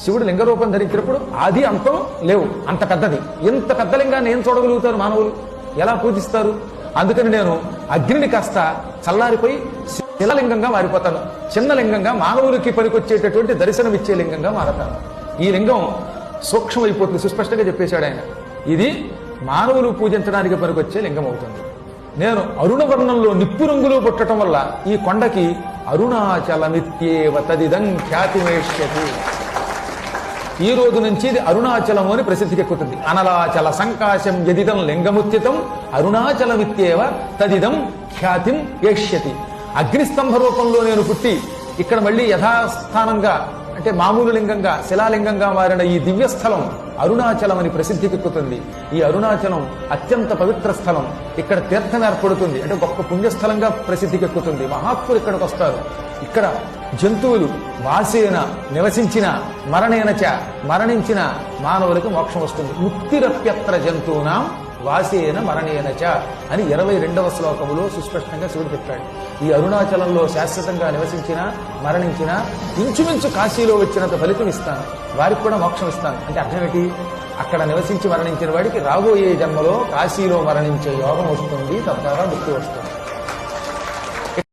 శివుడు లింగ రూపం ధరించినప్పుడు ఆది అంతం లేవు, అంత పెద్దది. ఇంత పెద్ద లింగాన్ని ఏం చూడగలుగుతారు మానవులు, ఎలా పూజిస్తారు? అందుకని నేను అగ్నిని కాస్త చల్లారిపోయి శిలలింగంగా మారిపోతాను. చిన్న లింగంగా మానవులకి పనికొచ్చేటటువంటి దర్శనమిచ్చే లింగంగా మారతాను. ఈ లింగం సూక్ష్మమైపోతుంది, సుస్పష్టంగా చెప్పేశాడు ఆయన. ఇది మానవులు పూజించడానికి పనికొచ్చే లింగం అవుతుంది. నేను అరుణవర్ణంలో నిప్పు రంగులో పుట్టడం వల్ల ఈ కొండకి అరుణాచలమిత్యేవ తదిదం ఖ్యాతిమేష్యతి. ఈ రోజు నుంచి ఇది అరుణాచలం అని ప్రసిద్ధికెక్కుతుంది. అనలాచల సంకాశం యదిదం లింగముత్యతం అరుణాచలమిత్యేవ తదిదం ఖ్యాతిం ఏష్యతి. అగ్నిస్తంభ రూపంలో నేను పుట్టి ఇక్కడ మళ్ళీ యథాస్థానంగా అంటే మామూలు లింగంగా శిలాలింగంగా మారిన ఈ దివ్యస్థలం అరుణాచలం అని ప్రసిద్ధికెక్కుతుంది. ఈ అరుణాచలం అత్యంత పవిత్ర స్థలం. ఇక్కడ తీర్థం ఏర్పడుతుంది, అంటే గొప్ప పుణ్యస్థలంగా ప్రసిద్ధికెక్కుతుంది. మహాత్ములు ఇక్కడికి వస్తారు. ఇక్కడ జంతువులు వాసేన నివసించిన మరణించిన మానవులకు మోక్షం వస్తుంది. ముక్తిరప్యత్ర జంతువునాం వాసేన మరణేనచ అని 22వ శ్లోకములో సుస్పష్టంగా శివుడు చెప్పాడు. ఈ అరుణాచలంలో శాశ్వతంగా నివసించిన మరణించిన ఇంచుమించు కాశీలో వచ్చినంత ఫలితం ఇస్తాను, వారికి కూడా మోక్షం ఇస్తాను. అంటే అర్థం ఏంటి? అక్కడ నివసించి మరణించిన వాడికి రాబోయే జన్మలో కాశీలో మరణించే యోగం వస్తుంది, తద్వారా ముక్తి వస్తుంది.